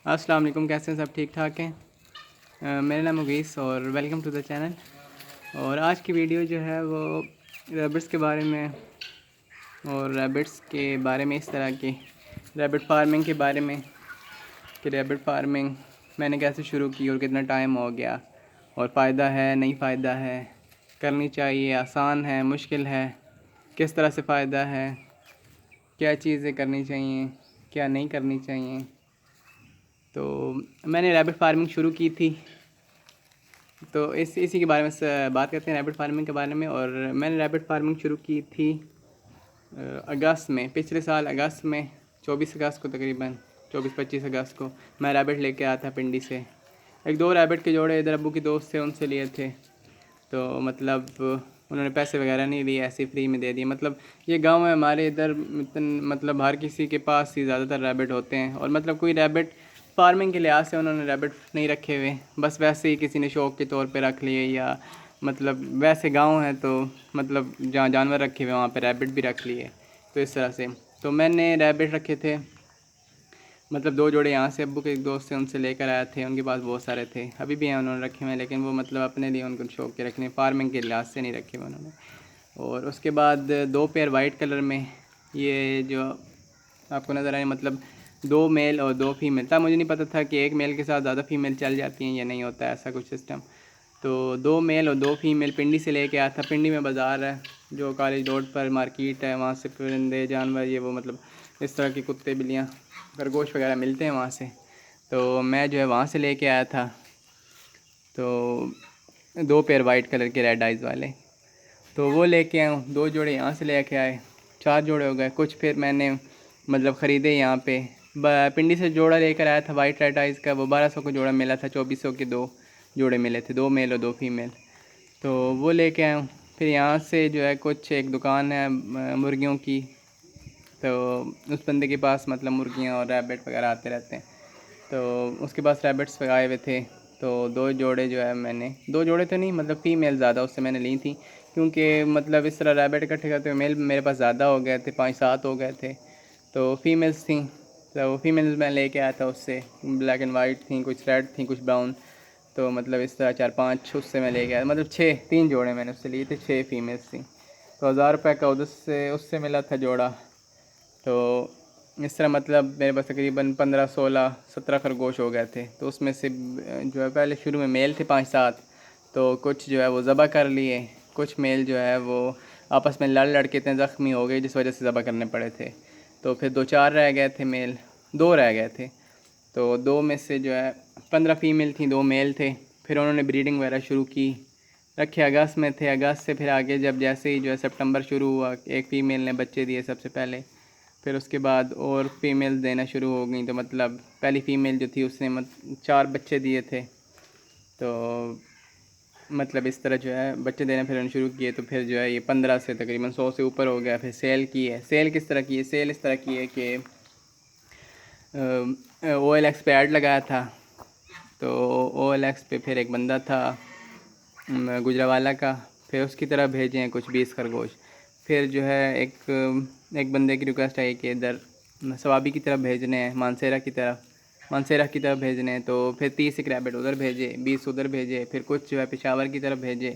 अस्सलाम वालेकुम, कैसे हैं सब? ठीक ठाक हैं। मेरा नाम मुगीस और वेलकम टू द चैनल। और आज की वीडियो जो है वो रैबिट्स के बारे में और रैबिट्स के बारे में, इस तरह की रैबिट फार्मिंग के बारे में कि रैबिट फार्मिंग मैंने कैसे शुरू की और कितना टाइम हो गया, और फ़ायदा है नहीं फ़ायदा है, करनी चाहिए, आसान है मुश्किल है, किस तरह से फ़ायदा है, क्या चीज़ें करनी चाहिए, क्या नहीं करनी चाहिए। तो मैंने रैबिट फार्मिंग शुरू की थी, तो इसी के बारे में बात करते हैं, रैबिट फार्मिंग के बारे में। और मैंने रैबिट फार्मिंग शुरू की थी अगस्त में, पिछले साल अगस्त में, 24 अगस्त को, तकरीबन 24-25 अगस्त को मैं रैबिट लेके आया था पिंडी से। एक दो रैबिट के जोड़े इधर अब्बू के दोस्त थे, उनसे लिए थे। तो मतलब उन्होंने पैसे वगैरह नहीं लिए, ऐसे फ्री में दे दिए। मतलब ये गांव है हमारे इधर, मतलब हर किसी के पास ही ज़्यादातर रैबिट होते हैं। और मतलब कोई रैबिट फार्मिंग के लिहाज से उन्होंने रैबिट नहीं रखे हुए, बस वैसे ही किसी ने शौक़ के तौर पे रख लिए, या मतलब वैसे गांव है तो मतलब जहाँ जानवर रखे हुए वहाँ पे रैबिट भी रख लिए। तो इस तरह से तो मैंने रैबिट रखे थे, मतलब दो जोड़े यहाँ से अब्बू के एक दोस्त से उनसे लेकर आए थे। उनके पास बहुत सारे थे, अभी भी हैं उन्होंने रखे हुए हैं, लेकिन वो मतलब अपने लिए उनको शौक़ के रखने, फार्मिंग के लिहाज से नहीं रखे हुए उन्होंने। और उसके बाद दो पेयर वाइट कलर में, ये जो आपको नज़र आए, मतलब दो मेल और दो फीमेल था। मुझे नहीं पता था कि एक मेल के साथ ज़्यादा फीमेल चल जाती हैं या नहीं होता है ऐसा कुछ सिस्टम। तो दो मेल और दो फीमेल पिंडी से लेके आया था। पिंडी में बाज़ार है, जो कॉलेज रोड पर मार्केट है, वहाँ से परिंदे जानवर ये वो, मतलब इस तरह के कुत्ते बिल्लियाँ खरगोश वगैरह मिलते हैं वहाँ से। तो मैं जो है वहाँ से लेके आया था। तो दो पेयर वाइट कलर के रेड आइज़ वाले, तो वो लेके आया हूँ। दो जोड़े यहाँ से लेके आए, चार जोड़े हो गए। कुछ फिर मैंने मतलब ख़रीदे यहाँ पे। पिंडी से जोड़ा लेकर आया था वाइट रेड आइज़ का, वो 1200 का जोड़ा मिला था। 2400 के दो जोड़े मिले थे, दो मेल और दो फीमेल। तो वो लेके आया हूँ। फिर यहाँ से जो है कुछ एक दुकान है मुर्गियों की, तो उस बंदे के पास मतलब मुर्गियाँ और रैबिट वगैरह आते रहते हैं, तो उसके पास रैबिट्स आए हुए थे। तो दो जोड़े जो है मैंने, दो जोड़े तो नहीं, मतलब फ़ीमेल ज़्यादा उससे मैंने ली थी, क्योंकि मतलब इस तरह रैबिट इकट्ठे करते हुए मेल मेरे पास ज़्यादा हो गए थे, 5-7 हो गए थे। तो फीमेल्स थी, तो फीमेल्स मैं लेके आया था उससे। ब्लैक एंड वाइट थी, कुछ रेड थी, कुछ ब्राउन। तो मतलब इस तरह 4-5 उससे मैं लेके आया, मतलब 6, 3 जोड़े मैंने उससे लिए थे, 6 फीमेल्स थी। तो 1000 रुपये का उधर से उससे मिला था जोड़ा। तो इस तरह मतलब मेरे पास तकरीबन 15-16-17 खरगोश हो गए थे। तो उसमें से जो है पहले शुरू में मेल थे 5-7, तो कुछ जो है वो ज़बह कर लिए, कुछ मेल जो है वो आपस में लड़ के इतने ज़ख्मी हो गए जिस वजह से ज़बह करने पड़े थे। तो फिर 2-4 रह गए थे मेल, 2 रह गए थे। तो 2 में से जो है 15 फीमेल थी, 2 मेल थे। फिर उन्होंने ब्रीडिंग वगैरह शुरू की, रखे अगस्त में थे। अगस्त से फिर आगे जब जैसे ही जो है सितंबर शुरू हुआ, एक फ़ीमेल ने बच्चे दिए सबसे पहले। फिर उसके बाद और फीमेल्स देना शुरू हो गई। तो मतलब पहली फ़ीमेल जो थी उसने 4 बच्चे दिए थे। तो मतलब इस तरह जो है बच्चे देना फिर उन्होंने शुरू किए। तो फिर जो है ये 15 से तकरीबन 100 से ऊपर हो गया। फिर सेल की है। सेल किस तरह की है? सेल इस तरह की है कि OLX पे ऐड लगाया था। तो OLX पे फिर एक बंदा था गुजरावाला का, फिर उसकी तरफ भेजे हैं कुछ 20 खरगोश। फिर जो है एक बंदे की रिक्वेस्ट आई कि इधर सवाबी की तरफ भेजने हैं, मानसेरा की तरफ भेजने हैं। तो फिर 30 एक रैबिट उधर भेजे, 20 उधर भेजे, फिर कुछ जो है पेशावर की तरफ भेजे।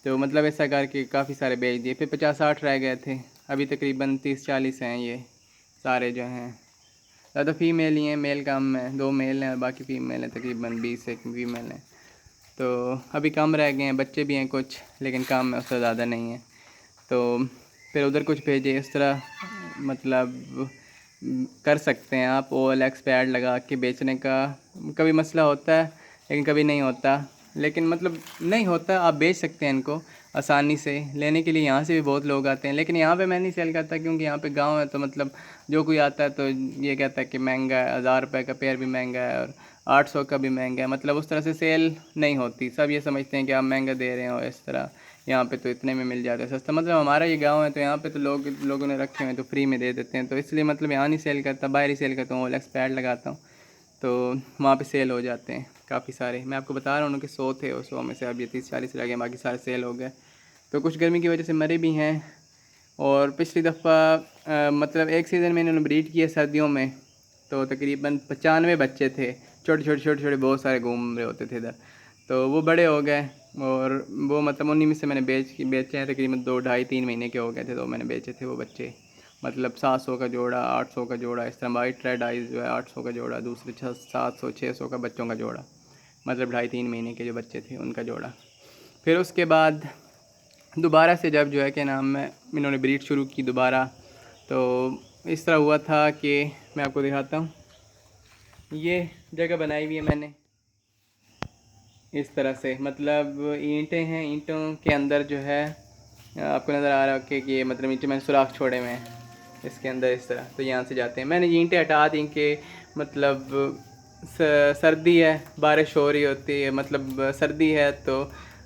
तो मतलब ऐसा करके काफ़ी सारे भेज दिए। फिर 50-60 रह गए थे, अभी तकरीबन 30-40 हैं ये सारे जो हैं। ज़्यादा फीमेल ही हैं, मेल कम है, 2 मेल हैं और बाकी फ़ीमेल हैं, तकरीबन 20 एक फीमेल हैं। तो अभी कम रह गए हैं, बच्चे भी हैं कुछ, लेकिन काम में उससे ज़्यादा नहीं है। तो फिर उधर कुछ भेजे। इस तरह मतलब कर सकते हैं आप। OLX पे ऐड लगा के बेचने का कभी मसला होता है, लेकिन कभी नहीं होता। लेकिन मतलब नहीं होता, आप बेच सकते हैं इनको आसानी से। लेने के लिए यहाँ से भी बहुत लोग आते हैं, लेकिन यहाँ पे मैं नहीं सेल करता, क्योंकि यहाँ पे गांव है। तो मतलब जो कोई आता है तो ये कहता है कि महंगा है, 1000 रुपये का पेयर भी महंगा है और 800 का भी महंगा है। मतलब उस तरह से सेल नहीं होती। सब ये समझते हैं कि आप महंगा दे रहे हो इस तरह, यहाँ पे तो इतने में मिल जाता है सस्ता। मतलब हमारा ये गांव है, तो यहाँ पे तो लोगों ने रखे हुए हैं तो फ्री में दे देते हैं। तो इसलिए मतलब यहाँ नहीं सेल करता, बाहर ही सेल करता हूँ। OLX पे ऐड लगाता हूँ, तो वहाँ पे सेल हो जाते हैं काफ़ी सारे। मैं आपको बता रहा हूँ कि 100 थे और 100 में से अब ये 30-40 रह गए, बाकी सारे सेल हो गए। तो कुछ गर्मी की वजह से मरे भी हैं। और पिछली दफ़ा मतलब एक सीज़न में इन्होंने ब्रीड किया सर्दियों में, तो तकरीबन 95 बच्चे थे, छोटे छोटे छोटे छोटे बहुत सारे घूम रहे होते थे इधर। तो वो बड़े हो गए और वो मतलब उन्हीं में से मैंने बेचे हैं, तकरीबन 2 ढाई 3 महीने के हो गए थे तो मैंने बेचे थे वो बच्चे। मतलब 700 का जोड़ा, 800 का जोड़ा, इस तरह वाइट रेड आइज़ जो है 800 का जोड़ा, दूसरे 700 600 का बच्चों का जोड़ा, मतलब 2 ढाई 3 महीने के जो बच्चे थे उनका जोड़ा। फिर उसके बाद दोबारा से जब जो है कि नाम है इन्होंने ब्रीड शुरू की दोबारा, तो इस तरह हुआ था कि मैं आपको दिखाता हूँ। ये जगह बनाई हुई है मैंने इस तरह से, मतलब ईंटें हैं, ईंटों के अंदर जो है आपको नज़र आ रहा है कि ये मतलब नीचे मैंने सुराख छोड़े हुए हैं इसके अंदर इस तरह। तो यहाँ से जाते हैं, मैंने ये ईंटें हटा दी कि मतलब सर्दी है, बारिश हो रही होती है, मतलब सर्दी है तो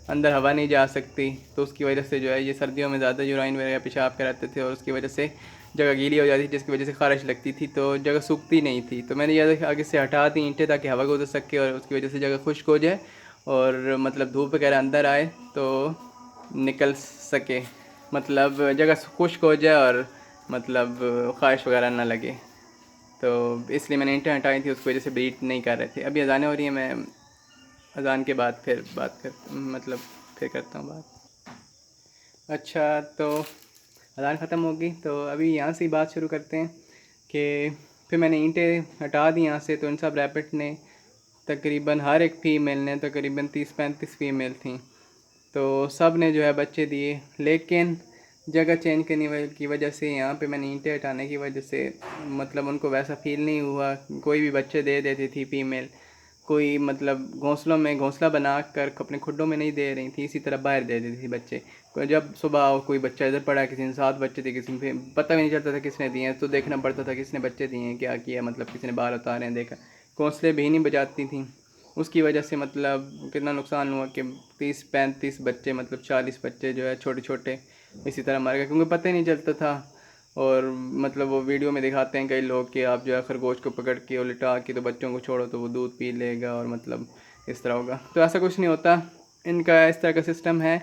अंदर हवा नहीं जा सकती, तो उसकी वजह से जो है ये सर्दियों में ज़्यादा यूराइन वगैरह पेशाब कराते थे और उसकी वजह से जगह गीली हो जाती थी, जिसकी वजह से खारिश लगती थी, तो जगह सूखती नहीं थी। तो मैंने ये आगे से हटा दी ईंटें ताकि हवा गुजर सके और उसकी वजह से जगह खुश्क हो जाए और मतलब धूप वगैरह अंदर आए तो निकल सके, मतलब जगह खुश्क हो जाए और मतलब ख्वाहिश वगैरह ना लगे। तो इसलिए मैंने ईंटें हटाई थी, उसकी वजह से ब्रीड नहीं कर रहे थे। अभी अज़ानें हो रही हैं, मैं अज़ान के बाद फिर बात कर मतलब फिर करता हूँ बात। अच्छा, तो अज़ान ख़त्म होगी तो अभी यहाँ से ही बात शुरू करते हैं कि फिर मैंने ईंटें हटा दी यहाँ से। तो इन सब रैबिट ने तकरीबन हर एक फ़ीमेल ने तकरीबन 30-35 फ़ीमेल थी, तो सब ने जो है बच्चे दिए, लेकिन जगह चेंज करने की वजह से यहाँ पे मैंने ईंटें हटाने की वजह से मतलब उनको वैसा फील नहीं हुआ। कोई भी बच्चे दे देती थी फीमेल, कोई मतलब घोंसलों में घोंसला बना कर अपने खुड्डों में नहीं दे रही थी, इसी तरह बाहर दे देती थी बच्चे। जब सुबह कोई बच्चा इधर पड़ा, किसी ने 7 बच्चे थे, किसी ने पता भी नहीं चलता था किसने दिए हैं, तो देखना पड़ता था किसने बच्चे दिए हैं, क्या किया, मतलब किसी ने बाहर उतारे हैं देखा। घोंसले भी नहीं बजाती थी, उसकी वजह से मतलब कितना नुकसान हुआ कि 30-35 बच्चे, मतलब 40 बच्चे जो है छोटे छोटे इसी तरह मर गए, क्योंकि पता ही नहीं चलता था। और मतलब वो वीडियो में दिखाते हैं कई लोग कि आप जो है खरगोश को पकड़ के और लिटा के तो बच्चों को छोड़ो तो वो दूध पी लेगा और मतलब इस तरह होगा, तो ऐसा कुछ नहीं होता। इनका इस तरह का सिस्टम है।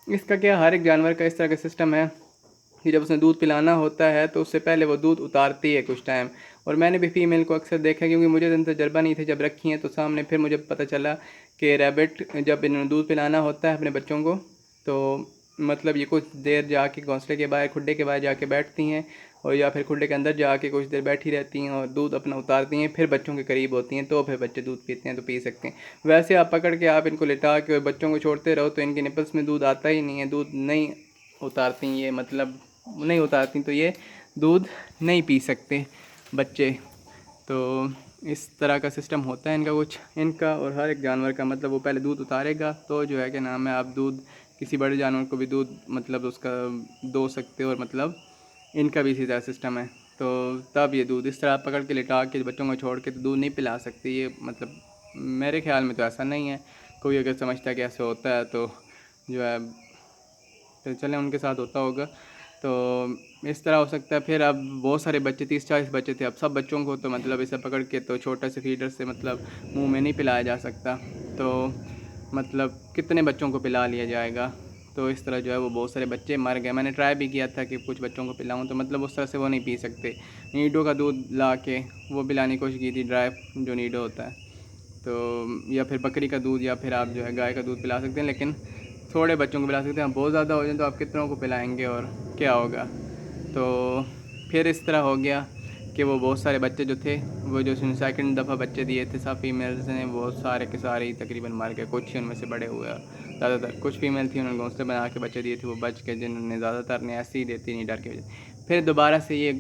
इसका क्या, हर एक जानवर का इस तरह का सिस्टम है कि जब उसने दूध पिलाना होता है तो उससे पहले वो दूध उतारती है कुछ टाइम। और मैंने भी फ़ीमेल को अक्सर देखा, क्योंकि मुझे तो तजर्बा नहीं था, जब रखी हैं तो सामने फिर मुझे पता चला कि रैबिट जब इन्होंने दूध पिलाना होता है अपने बच्चों को, तो मतलब ये कुछ देर जाके घोंसले के बाहर, खुड्डे के बाहर जाके बैठती हैं और या फिर खुड्डे के अंदर जाके कुछ देर बैठी रहती हैं और दूध अपना उतारती हैं, फिर बच्चों के करीब होती हैं, तो फिर बच्चे दूध पीते हैं तो पी सकते हैं। वैसे आप पकड़ के आप इनको लिटा के और बच्चों को छोड़ते रहो तो इनके निपल्स में दूध आता ही नहीं है, दूध नहीं उतारती ये, मतलब नहीं उतारती तो ये दूध नहीं पी सकते बच्चे। तो इस तरह का सिस्टम होता है इनका कुछ, इनका और हर एक जानवर का। मतलब वो पहले दूध उतारेगा तो जो है कि नाम है, आप दूध किसी बड़े जानवर को भी दूध मतलब उसका दो सकते हो, और मतलब इनका भी इसी तरह सिस्टम है। तो तब ये दूध इस तरह पकड़ के लिटा के बच्चों को छोड़ के तो दूध नहीं पिला सकते ये, मतलब मेरे ख्याल में तो ऐसा नहीं है। कोई अगर समझता है कि ऐसे होता है तो जो है तो चलें उनके साथ होता होगा, तो इस तरह हो सकता है। फिर अब बहुत सारे बच्चे, 30-40 बच्चे थे, अब सब बच्चों को तो मतलब इसे पकड़ के तो छोटा से फीडर से मतलब मुंह में नहीं पिलाया जा सकता, तो मतलब कितने बच्चों को पिला लिया जाएगा। तो इस तरह जो है वो बहुत सारे बच्चे मर गए। मैंने ट्राई भी किया था कि कुछ बच्चों को पिलाऊं, तो मतलब उस तरह से वो नहीं पी सकते। नीडो का दूध ला के वो पिलाने की कोशिश की थी, ड्राई जो नीडो होता है, तो या फिर बकरी का दूध या फिर आप जो है गाय का दूध पिला सकते हैं, लेकिन थोड़े बच्चोों को पिला सकते हैं। बहुत ज़्यादा हो जाए तो आप कितनों को पिलाएंगे और क्या होगा। तो फिर इस तरह हो गया कि वो बहुत सारे बच्चे जो थे, वो जो सेकंड दफ़ा बच्चे दिए थे सब फीमेल्स ने, वो सारे के सारे ही तकरीबन मर गए। कुछ ही उनमें से बड़े हुए, ज़्यादातर कुछ फीमेल थी उन्होंने घोंसले बना के बच्चे दिए थे, वो बच के, जिन्होंने ज़्यादातर ने ऐसे ही देती नहीं डर के वजह। फिर दोबारा से ये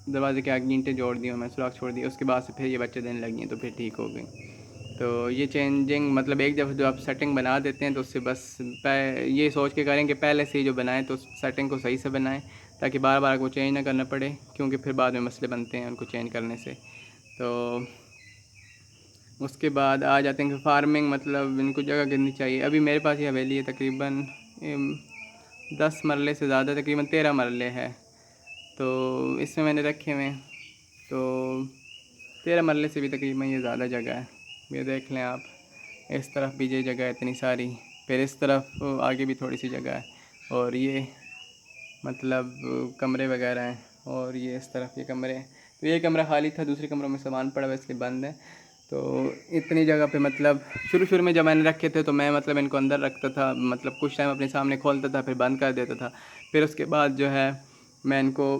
दरवाजे के आगे ईंटें जोड़ दी और मैं सुराख छोड़ दी, उसके बाद से फिर ये बच्चे देने लगी हैं तो फिर ठीक हो गई। तो ये चेंजिंग मतलब एक दफ़ा जो आप सेटिंग बना देते हैं तो उससे बस ये सोच के करें कि पहले से ही जो बनाएं तो सेटिंग को सही से बनाएं, ताकि बार बार को चेंज ना करना पड़े, क्योंकि फिर बाद में मसले बनते हैं उनको चेंज करने से। तो उसके बाद आ जाते हैं कि फार्मिंग, मतलब इनको जगह कितनी चाहिए। अभी मेरे पास ये हवेली है तकरीबन 10 मरले से ज़्यादा, तकरीबन 13 मरले है, तो इसमें मैंने रखे हुए हैं। तो 13 मरले से भी तकरीबन ये ज़्यादा जगह है। ये देख लें आप, इस तरफ भी ये जगह है इतनी सारी, फिर इस तरफ आगे भी थोड़ी सी जगह है, और ये मतलब कमरे वगैरह हैं, और ये इस तरफ ये कमरे हैं। तो ये कमरा खाली था, दूसरे कमरों में सामान पड़ा हुआ इसलिए बंद है। तो इतनी जगह पे मतलब शुरू में जब मैंने रखे थे तो मैं मतलब इनको अंदर रखता था, मतलब कुछ टाइम अपने सामने खोलता था फिर बंद कर देता था। फिर उसके बाद जो है मैं इनको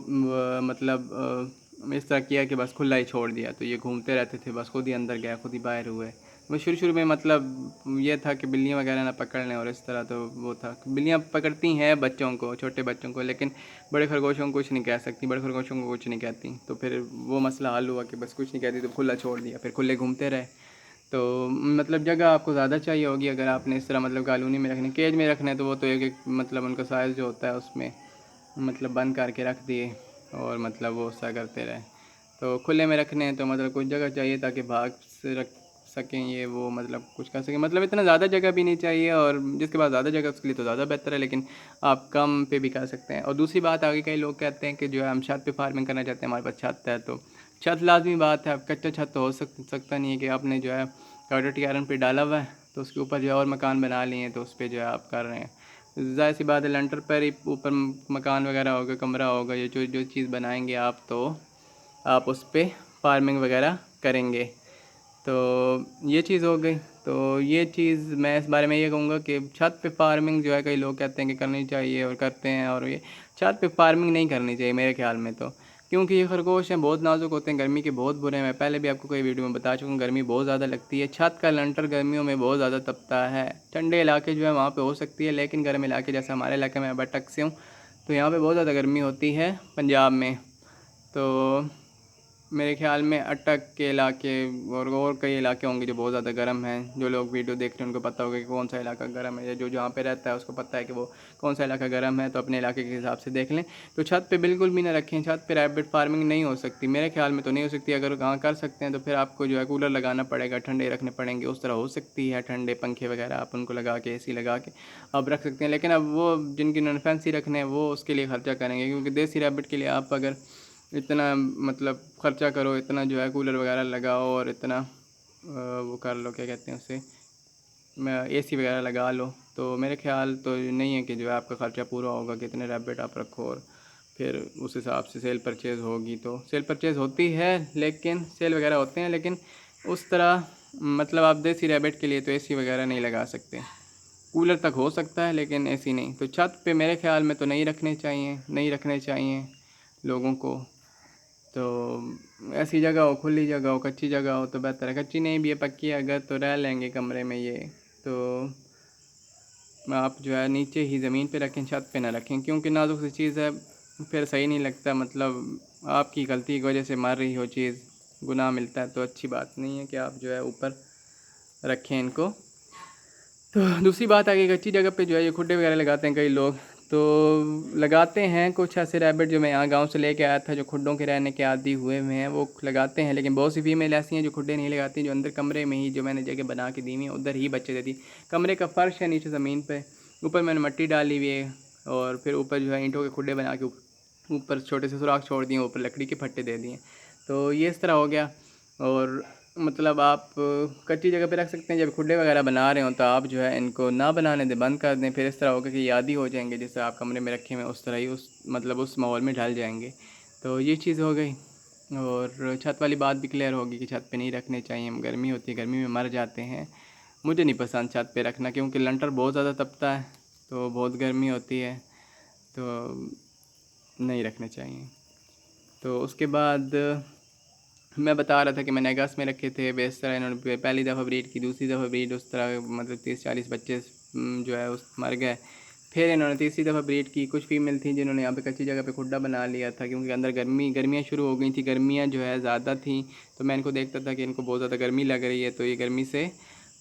मतलब इस तरह किया कि बस खुला ही छोड़ दिया, तो ये घूमते रहते थे, बस खुद ही अंदर गया खुद ही बाहर हुए। वो शुरू में मतलब ये था कि बिल्लियाँ वगैरह ना पकड़ लें और इस तरह, तो वो था बिल्लियाँ पकड़ती हैं बच्चों को, छोटे बच्चों को, लेकिन बड़े खरगोशों को कुछ नहीं कह सकती, बड़े खरगोशों को कुछ नहीं कहती। तो फिर वो मसला हल हुआ कि बस कुछ नहीं कहती तो खुला छोड़ दिया, फिर खुले घूमते रहे। तो मतलब जगह आपको ज़्यादा चाहिए होगी अगर आपने इस तरह मतलब कॉलोनी में रखने, केज में रखने, तो वो तो एक मतलब उनका साइज़ जो होता है उसमें मतलब बंद करके रख दिए और मतलब वो उसका करते रहे। तो खुले में रखने हैं तो मतलब कुछ जगह चाहिए ताकि भाग से रख सकें, ये वो मतलब कुछ कर सकें, मतलब इतना ज़्यादा जगह भी नहीं चाहिए, और जिसके पास ज़्यादा जगह उसके लिए तो ज़्यादा बेहतर है, लेकिन आप कम पे भी कर सकते हैं। और दूसरी बात आगे कई लोग कहते हैं कि जो है हम छत पे फार्मिंग करना चाहते हैं, हमारे पास छत है, तो छत लाजमी बात है, अब कच्चा छत तो हो सकता नहीं है कि आपने जो है कॉर्डर आयरन पे डाला हुआ है तो उसके ऊपर जो है और मकान बना लिए हैं तो उस पर जो है आप कर रहे हैं। ज़ाहिर सी बात है लेंटर पर ही ऊपर मकान वगैरह होगा, कमरा होगा, ये जो जो चीज़ बनाएंगे आप, तो आप उस पर फार्मिंग वगैरह करेंगे। तो ये चीज़ हो गई। तो ये चीज़ मैं इस बारे में ये कहूँगा कि छत पे फार्मिंग जो है कई लोग कहते हैं कि करनी चाहिए और करते हैं, और ये छत पे फार्मिंग नहीं करनी चाहिए मेरे ख्याल में, तो क्योंकि ये खरगोश हैं बहुत नाजुक होते हैं, गर्मी के बहुत बुरे हैं। मैं पहले भी आपको कई वीडियो में बता चुका हूँ, गर्मी बहुत ज़्यादा लगती है, छत का लंटर गर्मियों में बहुत ज़्यादा तपता है। ठंडे इलाके जो है वहाँ पर हो सकती है, लेकिन गर्म इलाके जैसे हमारे इलाके में बटक से हूँ तो यहाँ पर बहुत ज़्यादा गर्मी होती है पंजाब में। तो मेरे ख्याल में अटक के इलाके और कई इलाके होंगे जो बहुत ज़्यादा गर्म हैं। जो लोग वीडियो देख रहे हैं उनको पता होगा कि कौन सा इलाका गर्म है, या जो जहाँ पे रहता है उसको पता है कि वो कौन सा इलाका गर्म है, तो अपने इलाके के हिसाब से देख लें। तो छत पे बिल्कुल भी ना रखें, छत पे रैबिट फार्मिंग नहीं हो सकती, मेरे ख्याल में तो नहीं हो सकती। अगर कहाँ कर सकते हैं तो फिर आपको जो है कूलर लगाना पड़ेगा, ठंडे रखने पड़ेंगे, उस तरह हो सकती है। ठंडे पंखे वगैरह आप उनको लगा के AC लगा के आप रख सकते हैं, लेकिन अब वो जिनकी नॉन फैंसी रखने हैं वो उसके लिए ख़र्चा करेंगे, क्योंकि देसी रैबिट के लिए आप अगर इतना मतलब ख़र्चा करो, इतना जो है कूलर वगैरह लगाओ और इतना वो कर लो, क्या कहते हैं उसे, AC वगैरह लगा लो, तो मेरे ख्याल तो नहीं है कि जो है आपका ख़र्चा पूरा होगा कि इतने रैबिट आप रखो और फिर उस हिसाब से सेल परचेज़ होगी। तो सेल परचेज़ होती है, लेकिन सेल वगैरह होते हैं, लेकिन उस तरह मतलब आप देसी रैबिट के लिए तो AC वगैरह नहीं लगा सकते। कूलर तक हो सकता है लेकिन AC नहीं। तो छत पे मेरे ख्याल में तो नहीं रखने चाहिए, नहीं रखने चाहिए लोगों को। तो ऐसी जगह हो, खुली जगह हो, कच्ची जगह हो तो बेहतर है। कच्ची नहीं भी है, पक्की है अगर, तो रह लेंगे कमरे में ये। तो आप जो है नीचे ही ज़मीन पे रखें, छत पे ना रखें, क्योंकि नाजुक सी चीज़ है, फिर सही नहीं लगता। मतलब आपकी गलती की वजह से मर रही हो चीज़, गुनाह मिलता है, तो अच्छी बात नहीं है कि आप जो है ऊपर रखें इनको। तो दूसरी बात आ गई कच्ची जगह पे जो है ये खुड्डे वगैरह लगाते हैं कई लोग, तो लगाते हैं कुछ ऐसे रैबिट जो मैं यहाँ गांव से लेके आया था जो खुड्डों के रहने के आदी हुए हुए हैं, वो लगाते हैं। लेकिन बहुत सी फीमेल ऐसी हैं जो खुड्डे नहीं लगाती, जो अंदर कमरे में ही जो मैंने जगह बना के दी हुई है उधर ही बच्चे देती। कमरे का फ़र्श है नीचे ज़मीन पर, ऊपर मैंने मिट्टी डाली हुई है और फिर ऊपर जो है ईंटों के खुड्डे बना के ऊपर छोटे से सुराख छोड़ दिए, ऊपर लकड़ी के फट्टे दे दिए। तो ये इस तरह हो गया। और मतलब आप कच्ची जगह पे रख सकते हैं, जब खुड्डे वगैरह बना रहे हो तो आप जो है इनको ना बनाने दें, बंद कर दें, फिर इस तरह होगा कि याद ही हो जाएंगे जैसे आप कमरे में रखे हुए उस तरह ही उस मतलब उस माहौल में ढल जाएंगे। तो ये चीज़ हो गई। और छत वाली बात भी क्लियर होगी कि छत पे नहीं रखने चाहिए, गर्मी होती है, गर्मी में मर जाते हैं। मुझे नहीं पसंद छत पे रखना, क्योंकि लंटर बहुत ज़्यादा तपता है, तो बहुत गर्मी होती है, तो नहीं रखने चाहिए। तो उसके बाद मैं बता रहा था कि मैंने अगस्त में रखे थे, बेस तरह इन्होंने पहली दफ़ा ब्रीड की, दूसरी दफ़ा ब्रीड उस तरह मतलब 30-40 बच्चे जो है उस मर गए। फिर इन्होंने तीसरी दफ़ा ब्रीड की। कुछ फीमेल थी जिन्होंने यहाँ पे कच्ची जगह पे खुड्डा बना लिया था, क्योंकि अंदर गर्मियाँ शुरू हो गई थी, गर्मियाँ जो है ज़्यादा थी, तो मैं इनको देखता था कि इनको बहुत ज़्यादा गर्मी लग रही है, तो ये गर्मी से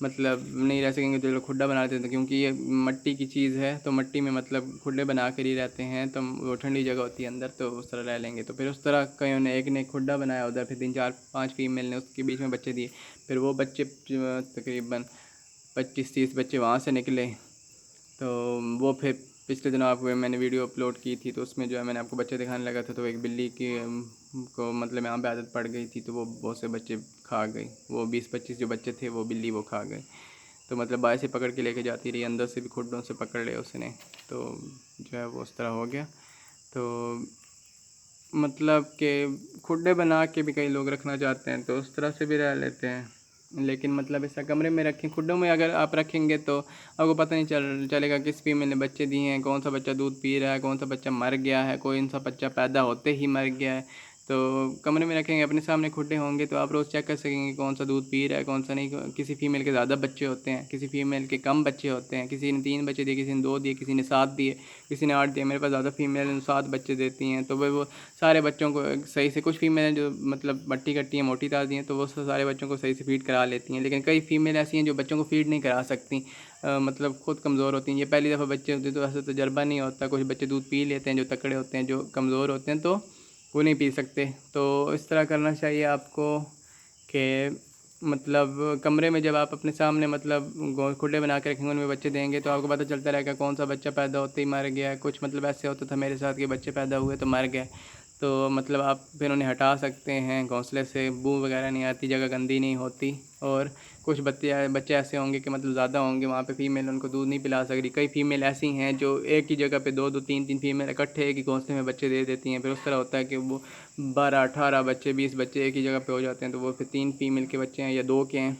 मतलब नहीं रह सकेंगे, तो लोग खुड्डा बना देते थे, क्योंकि ये मट्टी की चीज़ है, तो मट्टी में मतलब खुड्डे बना कर ही रहते हैं, तो वो ठंडी जगह होती है अंदर, तो उस तरह रह लेंगे। तो फिर उस तरह कईयों ने, एक ने खुड्डा बनाया उधर, फिर 3-4-5 फीमेल ने उसके बीच में बच्चे दिए, फिर वो बच्चे तकरीबन 25-30 बच्चे वहाँ से निकले। तो वो फिर पिछले दिनों आपको मैंने वीडियो अपलोड की थी, तो उसमें जो है मैंने आपको बच्चे दिखाने लगा था, तो एक बिल्ली की को मतलब यहाँ पे आदत पड़ गई थी, तो वो बहुत से बच्चे खा गई। वो 20-25 जो बच्चे थे वो बिल्ली वो खा गई, तो मतलब बाहर से पकड़ के लेके जाती रही, अंदर से भी खुड्डों से पकड़ लिया उसने, तो जो है वो उस तरह हो गया। तो मतलब कि खुडे बना के भी कई लोग रखना चाहते हैं, तो उस तरह से भी रह लेते हैं। लेकिन मतलब ऐसा कमरे में रखें, खुडों में अगर आप रखेंगे तो आपको पता नहीं चलेगा किस फीमेल ने बच्चे दिए हैं, कौन सा बच्चा दूध पी रहा है, कौन सा बच्चा मर गया है, कोई सा बच्चा पैदा होते ही मर गया है। तो कमरे में रखेंगे, अपने सामने खुडे होंगे तो आप रोज़ चेक कर सकेंगे कौन सा दूध पी रहा है, कौन सा नहीं। किसी फीमेल के ज़्यादा बच्चे होते हैं, किसी फीमेल के कम बच्चे होते हैं, किसी ने 3 बच्चे दिए, किसी ने 2 दिए, किसी ने 7 दिए, किसी ने 8 दिए। मेरे पास ज़्यादा फीमेल 7 बच्चे देती हैं, तो वो सारे बच्चों को सही से, कुछ फीमेल जो मतलब मट्टी कट्टी हैं, मोटी ताज़ी हैं, तो वो सारे बच्चों को सही से फीड करा लेती हैं। लेकिन कई फीमेल ऐसी हैं जो बच्चों को फीड नहीं करा सकती, मतलब खुद कमज़ोर होती हैं। ये पहली दफ़ा बच्चे होते हैं तो ऐसा तजर्बा नहीं होता। कुछ बच्चे दूध पी लेते हैं जो तकड़े होते हैं, जो कमज़ोर होते हैं तो वो नहीं पी सकते। तो इस तरह करना चाहिए आपको कि मतलब कमरे में जब आप अपने सामने मतलब खुले बना के रखेंगे, उनमें बच्चे देंगे तो आपको पता चलता रहेगा कौन सा बच्चा पैदा होते ही मर गया है। कुछ मतलब ऐसे होता था मेरे साथ कि बच्चे पैदा हुए तो मर गए, तो मतलब आप फिर उन्हें हटा सकते हैं घोंसले से, बू वगैरह नहीं आती, जगह गंदी नहीं होती। और कुछ बच्चे ऐसे होंगे कि मतलब ज़्यादा होंगे, वहाँ पे फीमेल उनको दूध नहीं पिला सकती। कई फीमेल ऐसी हैं जो एक ही जगह पे 2-2 3-3 फीमेल इकट्ठे एक ही घोंसले में बच्चे दे देती हैं। फिर उस तरह होता है कि वो 12-18 बच्चे, 20 बच्चे एक ही जगह पे हो जाते हैं। तो वो फिर 3 फीमेल के बच्चे हैं या 2 के हैं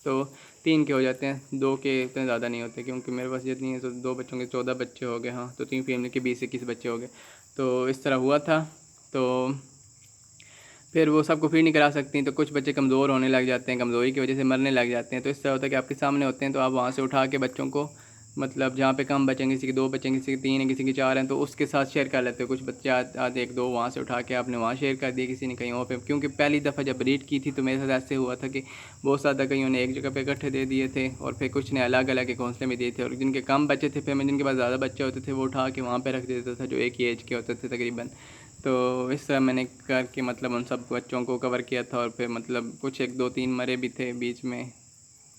तो 3 के हो जाते हैं, 2 के इतने ज़्यादा नहीं होते, क्योंकि मेरे पास जितनी है तो 2 बच्चों के 14 बच्चे हो गए। हाँ, तो 3 फीमेल के 20-21 बच्चे हो गए। तो इस तरह हुआ था। तो फिर वो सबको फीड नहीं करा सकती, तो कुछ बच्चे कमज़ोर होने लग जाते हैं, कमज़ोरी की वजह से मरने लग जाते हैं। तो इस तरह होता है कि आपके सामने होते हैं तो आप वहाँ से उठा के बच्चों को, मतलब जहाँ पे कम बचेंगे, किसी के 2 बचेंगे, किसी के 3 हैं, किसी के 4 हैं, तो उसके साथ शेयर कर लेते हो। कुछ बच्चे आधे 1-2 वहाँ से उठा के आपने वहाँ शेयर कर दिए, किसी ने कहीं और पे। क्योंकि पहली दफ़ा जब ब्रीड की थी तो मेरे साथ ऐसे हुआ था कि बहुत ज़्यादा कईयों ने एक जगह पे इकट्ठे दे दिए थे और फिर कुछ ने अलग अलग एक घोंसले में दिए थे। और जिनके कम बच्चे थे, फिर मैं जिनके पास ज़्यादा बच्चे होते थे वो उठा के वहाँ पर रख देता था, जो एक ही एज के होते थे तकरीबन। तो इस तरह मैंने करके मतलब उन सब बच्चों को कवर किया था। और फिर मतलब कुछ 1-2-3 मरे भी थे बीच में,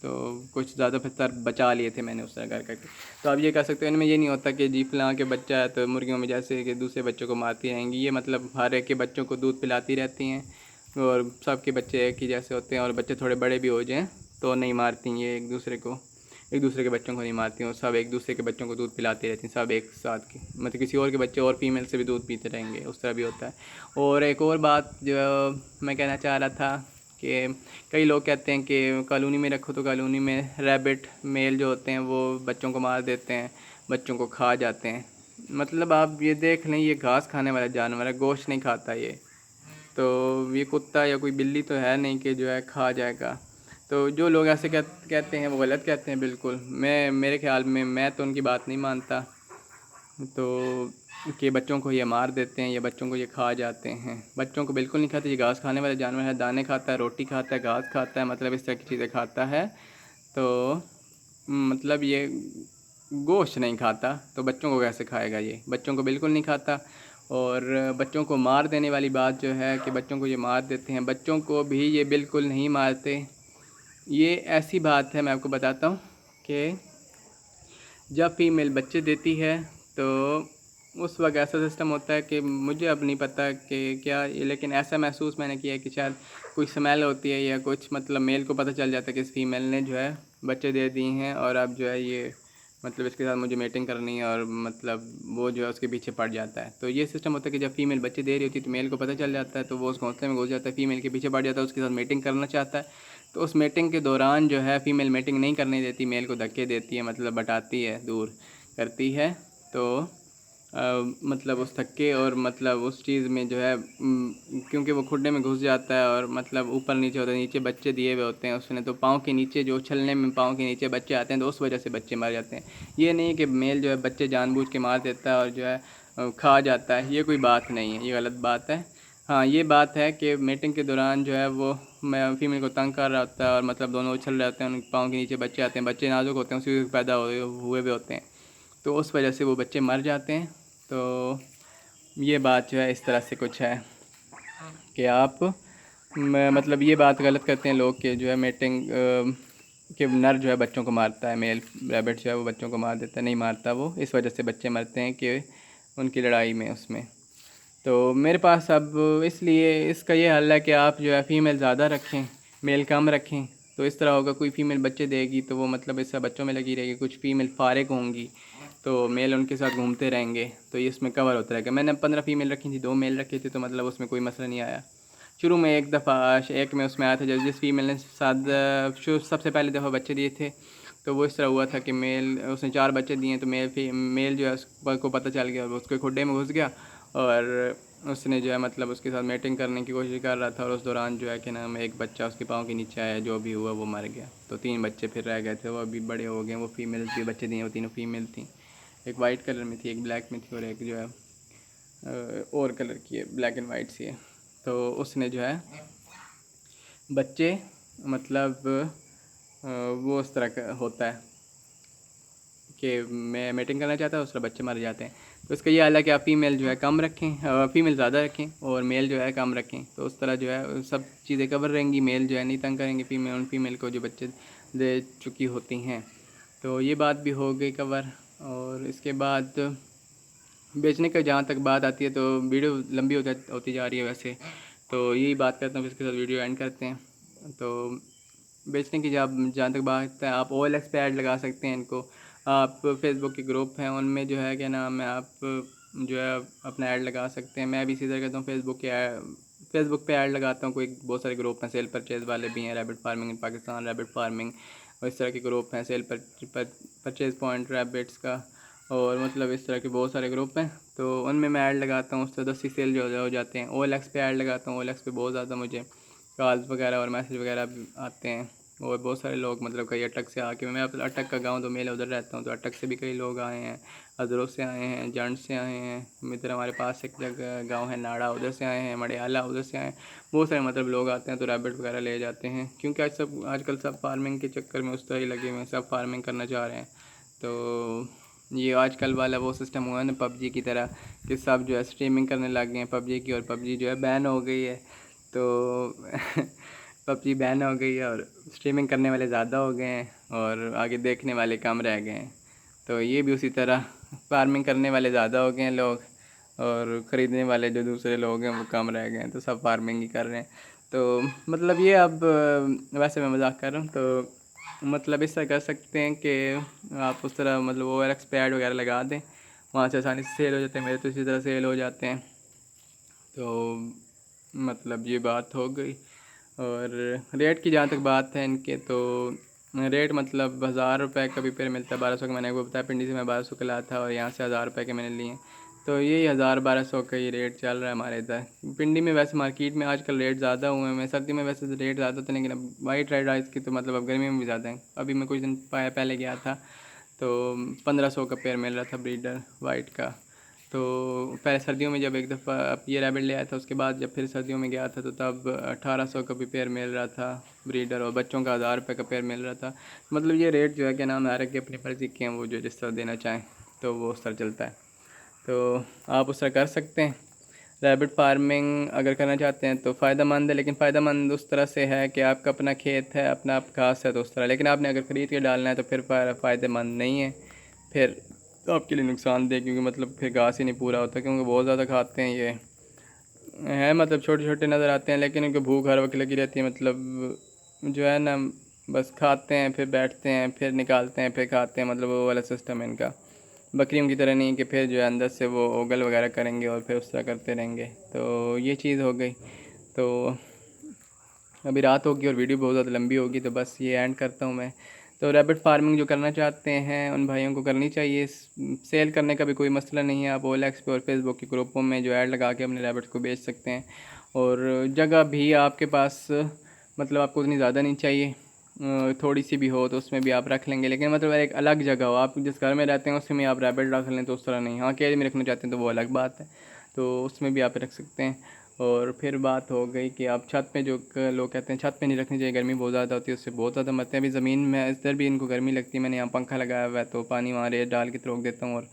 तो कुछ ज़्यादा बेहतर बचा लिए थे मैंने उस तरह कर करके। तो आप ये कह सकते हो, इनमें ये नहीं होता कि जी फलां के बच्चा है तो मुर्गियों में जैसे कि दूसरे बच्चों को मारती रहेंगी। ये मतलब हर एक के बच्चों को दूध पिलाती रहती हैं और सबके बच्चे एक ही जैसे होते हैं। और बच्चे थोड़े बड़े भी हो जाएँ तो नहीं मारती ये एक दूसरे के बच्चों को नहीं मारती हैं, और सब एक दूसरे के बच्चों को दूध पिलाती रहती हैं, सब एक साथ के। मतलब किसी और के बच्चे और फीमेल से भी दूध पीते रहेंगे, उस तरह भी होता है। और एक और बात जो मैं कहना चाह रहा था कि कई लोग कहते हैं कि कॉलोनी में रखो, तो कॉलोनी में रैबिट मेल जो होते हैं वो बच्चों को मार देते हैं, बच्चों को खा जाते हैं। मतलब आप ये देख लें, ये घास खाने वाला जानवर है, गोश्त नहीं खाता ये। तो ये कुत्ता या कोई बिल्ली तो है नहीं कि जो है खा जाएगा। तो जो लोग ऐसे कहते हैं वो गलत कहते हैं बिल्कुल। मेरे ख़्याल में मैं तो उनकी बात नहीं मानता। तो कि बच्चों को ये मार देते हैं या बच्चों को ये खा जाते हैं, बच्चों को बिल्कुल नहीं खाते। ये घास खाने वाला जानवर है, दाने खाता है, रोटी खाता है, घास खाता है, मतलब इस तरह की चीज़ें खाता है। तो मतलब ये गोश्त नहीं खाता, तो बच्चों को कैसे खाएगा? ये बच्चों को बिल्कुल नहीं खाता। और बच्चों को मार देने वाली बात जो है कि बच्चों को ये मार देते हैं, बच्चों को भी ये बिल्कुल नहीं मारते। ये ऐसी बात है, मैं आपको बताता हूँ कि जब फीमेल बच्चे देती है तो उस वक्त ऐसा सिस्टम होता है कि मुझे अब नहीं पता कि क्या ये, लेकिन ऐसा महसूस मैंने किया है कि शायद कोई स्मेल होती है या कुछ, मतलब मेल को पता चल जाता है कि इस फीमेल ने जो है बच्चे दे दिए हैं और अब जो है ये मतलब इसके साथ मुझे मेटिंग करनी है, और मतलब वो जो है उसके पीछे पड़ जाता है। तो ये सिस्टम होता है कि जब फीमेल बच्चे दे रही होती है तो मेल को पता चल जाता है, तो वो उस घोंसले में घुस जाता है, फीमेल के पीछे पड़ जाता है, उसके साथ मेटिंग करना चाहता है। तो उस मेटिंग के दौरान जो है फीमेल मेटिंग नहीं करने देती, मेल को धक्के देती है, मतलब बटाती है, दूर करती है। तो मतलब उस धक्के और मतलब उस चीज़ में जो है क्योंकि वो खुड्डे में घुस जाता है और मतलब ऊपर नीचे होता है, नीचे बच्चे दिए हुए होते हैं उसने, तो पाँव के नीचे जो उछलने में पाँव के नीचे बच्चे आते हैं, तो उस वजह से बच्चे मर जाते हैं। ये नहीं कि मेल जो है बच्चे जानबूझ के मार देता है और जो है खा जाता है, ये कोई बात नहीं है, ये गलत बात है। हाँ, ये बात है कि मेटिंग के दौरान जो है वो फीमेल को तंग कर रहा होता है और मतलब दोनों उछल रहे होते हैं, उनके पाँव के नीचे बच्चे आते हैं, बच्चे नाजुक होते हैं, उसी पैदा हुए भी होते हैं, तो उस वजह से वो बच्चे मर जाते हैं। तो ये बात जो है इस तरह से कुछ है कि आप मतलब ये बात गलत करते हैं लोग कि जो है मेटिंग कि नर जो है बच्चों को मारता है, मेल रैबिट जो है वो बच्चों को मार देता है, नहीं मारता वो, इस वजह से बच्चे मरते हैं कि उनकी लड़ाई में उसमें। तो मेरे पास अब इसलिए इसका ये हल है कि आप जो है फ़ीमेल ज़्यादा रखें, मेल कम रखें। तो इस तरह होगा, कोई फ़ीमेल बच्चे देगी तो वो मतलब इससे बच्चों में लगी रहेगी, कुछ फ़ीमेल फारिग होंगी तो मेल उनके साथ घूमते रहेंगे, तो ये इसमें कवर होता रहेगा। मैंने 15 फीमेल रखी थी, 2 मेल रखे थे, तो मतलब उसमें कोई मसला नहीं आया। शुरू में एक दफ़ा एक में उसमें आया था, जब जिस फीमेल ने सबसे पहली दफ़ा बच्चे दिए थे, तो वो इस तरह हुआ था कि मेल उसने 4 बच्चे दिए, तो मेल जो है उसको पता चल गया और उसके खुड्डे में घुस गया, और उसने जो है मतलब उसके साथ मेटिंग करने की कोशिश कर रहा था, और उस दौरान जो है कि नाम एक बच्चा उसके पाँव के नीचे आया, जो भी हुआ वो मर गया। तो 3 बच्चे फिर रह गए थे, वो अभी बड़े हो गए। वो फीमेल भी बच्चे दिए, वो तीनों फीमेल थी। एक वाइट कलर में थी, एक ब्लैक में थी, और एक जो है और कलर की है, ब्लैक एंड वाइट सी है। तो उसने जो है बच्चे मतलब वो उस तरह का होता है कि मैं मेटिंग करना चाहता है, उस तरह बच्चे मर जाते हैं। तो इसका ये हाल है कि आप फीमेल जो है कम रखें, फीमेल ज़्यादा रखें, और मेल जो है कम रखें, तो उस तरह जो है सब चीज़ें कवर रहेंगी। मेल जो है नहीं तंग करेंगे फीमेल को जो बच्चे दे चुकी होती हैं। तो ये बात भी हो गई कवर। और इसके बाद बेचने का जहाँ तक बात आती है, तो वीडियो लंबी होती जा रही है वैसे, तो यही बात करता हूँ, फिर इसके साथ वीडियो एंड करते हैं। तो बेचने की जहाँ तक बात है, आप OLX पे ऐड लगा सकते हैं इनको। आप फेसबुक के ग्रुप हैं, उनमें जो है क्या नाम है, आप जो है अपना ऐड लगा सकते हैं। मैं भी इसी तरह करता हूँ, फेसबुक पे ऐड लगाता हूँ। कोई बहुत सारे ग्रुप हैं, सेल परचेज़ वाले भी हैं, rabbit farming in Pakistan, rabbit farming, और इस तरह के ग्रुप हैं, सेल परचेज़ पॉइंट रैबिट्स का, और मतलब इस तरह के बहुत सारे ग्रुप हैं। तो उनमें मैं ऐड लगाता हूँ, उससे 10 सेल जो हो जाते हैं। OLX पे ऐड लगाता हूँ, OLX पे बहुत ज़्यादा मुझे कॉल्स वगैरह और मैसेज वगैरह आते हैं, और बहुत सारे लोग मतलब कई अटक से आके, मैं अटक का गांव तो मेरे उधर रहता हूँ, तो अटक से भी कई लोग आए हैं, हजरों से आए हैं, जंड से आए हैं, इधर हमारे पास एक जगह गांव है नाड़ा, उधर से आए हैं, मड़ियाला उधर से आए हैं। बहुत सारे मतलब लोग आते हैं, तो रैबिट वगैरह ले जाते हैं, क्योंकि आजकल सब फार्मिंग के चक्कर में उस तरह ही लगे हुए हैं, सब फार्मिंग करना चाह रहे हैं। तो ये आजकल वाला वो सिस्टम हुआ है ना PUBG की तरह, कि सब जो है स्ट्रीमिंग करने लग गए हैं PUBG की, और PUBG जो है बैन हो गई है। तो PUBG बैन हो गई है, और स्ट्रीमिंग करने वाले ज़्यादा हो गए हैं, और आगे देखने वाले कम रह गए हैं। तो ये भी उसी तरह, फार्मिंग करने वाले ज़्यादा हो गए हैं लोग, और ख़रीदने वाले जो दूसरे लोग हैं वो कम रह गए हैं, तो सब फार्मिंग ही कर रहे हैं। तो मतलब ये अब वैसे मैं मजाक कर रहा हूँ, तो मतलब इस तरह कर सकते हैं कि आप उस तरह मतलब OLX पे ऐड वगैरह लगा दें, वहाँ से आसानी से सेल हो जाते हैं। मेरे तो इसी तरह सेल हो जाते हैं। तो मतलब ये बात हो गई। और रेट की जहाँ तक बात है इनके, तो रेट मतलब 1000 रुपये का भी पेड़ मिलता है, 1200 का मैंने आपको बताया। पिंडी से मैं 1200 का लाया था, और यहाँ से 1000 रुपये के मैंने लिए। तो यही 1000-1200 का ही रेट चल रहा है हमारे इधर पिंडी में। वैसे मार्केट में आजकल रेट ज़्यादा हुए हैं, सर्दी में वैसे तो रेट ज़्यादा थे, लेकिन अब वाइट रेड राइस की तो मतलब अब गर्मी में भी ज़्यादा है। अभी मैं कुछ दिन पहले गया था, तो 1500 का पेड़ मिल रहा था ब्रीडर वाइट का। तो पहले सर्दियों में जब एक दफ़ा अब ये रैबिट ले आया था, उसके बाद जब फिर सर्दियों में गया था, तो तब 1800 का भी पेयर मिल रहा था ब्रीडर, और बच्चों का 1000 रुपये का पेयर मिल रहा था। मतलब ये रेट जो है क्या नाम है, हर एक की अपनी मर्ज़ी के हैं, वो जो जिस तरह देना चाहें तो वो उस तरह चलता है। तो आप उस तरह कर सकते हैं। रैबिट फार्मिंग अगर करना चाहते हैं तो फ़ायदेमंद है, लेकिन फ़ायदेमंद उस तरह से है कि आपका अपना खेत है, अपना आप घास है, तो उस तरह। लेकिन आपने अगर ख़रीद के डालना है तो फिर फ़ायदेमंद नहीं है, फिर तो आपके लिए नुकसानदेह, क्योंकि मतलब फिर घास ही नहीं पूरा होता, क्योंकि बहुत ज़्यादा खाते हैं ये है। मतलब छोटे छोटे नज़र आते हैं, लेकिन उनको भूख हर वक्त लगी रहती है। मतलब जो है ना, बस खाते हैं, फिर बैठते हैं, फिर निकालते हैं, फिर खाते हैं। मतलब वो वाला सिस्टम है इनका। बकरियों की तरह नहीं कि फिर जो है अंदर से वो ओगल वगैरह करेंगे और फिर उस तरह करते रहेंगे। तो ये चीज़ हो गई। तो अभी रात होगी और वीडियो बहुत ज़्यादा लंबी होगी, तो बस ये एंड करता हूँ मैं। तो रैबिट फार्मिंग जो करना चाहते हैं उन भाइयों को करनी चाहिए। सेल करने का भी कोई मसला नहीं है। आप OLX पे और फेसबुक के ग्रुपों में जो ऐड लगा के अपने रैबिट्स को बेच सकते हैं। और जगह भी आपके पास मतलब आपको उतनी ज़्यादा नहीं चाहिए, थोड़ी सी भी हो तो उसमें भी आप रख लेंगे, लेकिन मतलब एक अलग जगह हो। आप जिस घर में रहते हैं उसमें आप रैबिट रख लें तो उस तरह नहीं। हाँ, केज में रखना चाहते हैं तो वो अलग बात है, तो उसमें भी आप रख सकते हैं। और फिर बात हो गई कि आप छत पे, जो लोग कहते हैं छत पे नहीं रखनी चाहिए, गर्मी बहुत ज़्यादा होती है, उससे बहुत ज़्यादा मरते हैं। अभी ज़मीन में इधर भी इनको गर्मी लगती है। मैंने यहाँ पंखा लगाया हुआ है, तो पानी वहाँ रेत डाल के रोक देता हूँ, और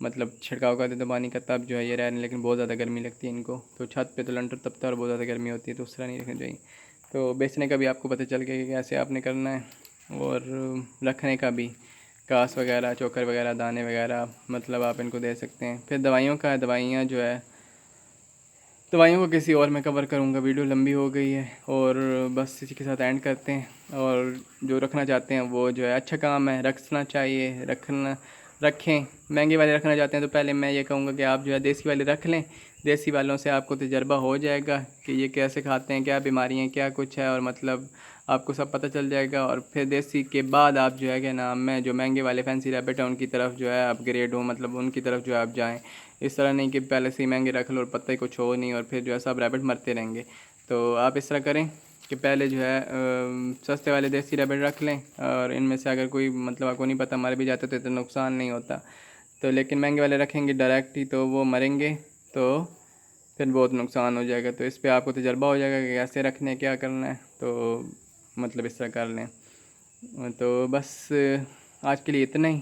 मतलब छिड़काव कर देता हूँ पानी का, तब जो है ये रह रहे हैं। लेकिन बहुत ज़्यादा गर्मी लगती है इनको, तो छत पे तो लंटर तपता है और बहुत ज़्यादा गर्मी होती है, तो उस तरह नहीं रखनी चाहिए। तो बेचने का भी आपको पता चल गया कि कैसे आपने करना है, और रखने का भी घास वगैरह, चोकर वगैरह, दाने वगैरह मतलब आप इनको दे सकते हैं। फिर दवाइयों का है, दवाइयाँ जो है, दवाइयों को किसी और मैं कवर करूँगा, वीडियो लंबी हो गई है। और बस इसी के साथ एंड करते हैं। और जो रखना चाहते हैं वो जो है अच्छा काम है, रखना चाहिए, रखना रखें। महंगे वाले रखना चाहते हैं तो पहले मैं ये कहूँगा कि आप जो है देसी वाले रख लें। देसी वालों से आपको तजर्बा हो जाएगा कि ये कैसे खाते हैं, क्या बीमारियाँ क्या कुछ है, और मतलब आपको सब पता चल जाएगा। और फिर देसी के बाद आप जो है कि ना मैं जो महंगे वाले फैंसी रैबिट हैं उनकी तरफ जो है अपग्रेड हो, मतलब उनकी तरफ जो है आप जाएँ। इस तरह नहीं कि पहले से ही महंगे रख लो और पता ही कुछ हो नहीं और फिर जो है सब रैबिट मरते रहेंगे। तो आप इस तरह करें कि पहले जो है सस्ते वाले देसी रैबिट रख लें, और इनमें से अगर कोई मतलब आपको नहीं पता मर भी जाते तो इतना नुकसान नहीं होता। तो लेकिन महंगे वाले रखेंगे डायरेक्ट ही तो वो मरेंगे, तो फिर बहुत नुकसान हो जाएगा। तो इस पे आपको तजर्बा हो जाएगा कि कैसे रखने क्या करना है, तो मतलब इस तरह कर लें। तो बस आज के लिए इतना ही।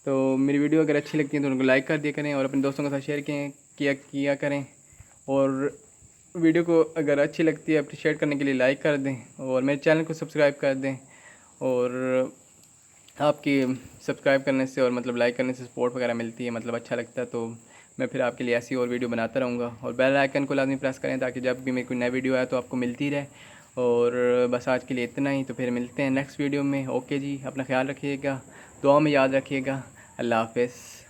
तो मेरी वीडियो अगर अच्छी लगती है तो उनको लाइक कर दिया करें और अपने दोस्तों के साथ शेयर किया करें। और वीडियो को अगर अच्छी लगती है अप्रिशिएट करने के लिए लाइक कर दें और मेरे चैनल को सब्सक्राइब कर दें। और आपकी सब्सक्राइब करने से और मतलब लाइक करने से सपोर्ट वगैरह मिलती है, मतलब अच्छा लगता है। तो मैं फिर आपके लिए ऐसी और वीडियो बनाता रहूँगा। और बेल आइकन को लाजमी प्रेस करें ताकि जब भी मेरी कोई नई वीडियो आए तो आपको मिलती रहे। और बस आज के लिए इतना ही। तो फिर मिलते हैं नेक्स्ट वीडियो में। ओके जी, अपना ख्याल रखिएगा, दुआ में याद रखिएगा। अल्लाह हाफ़िज़।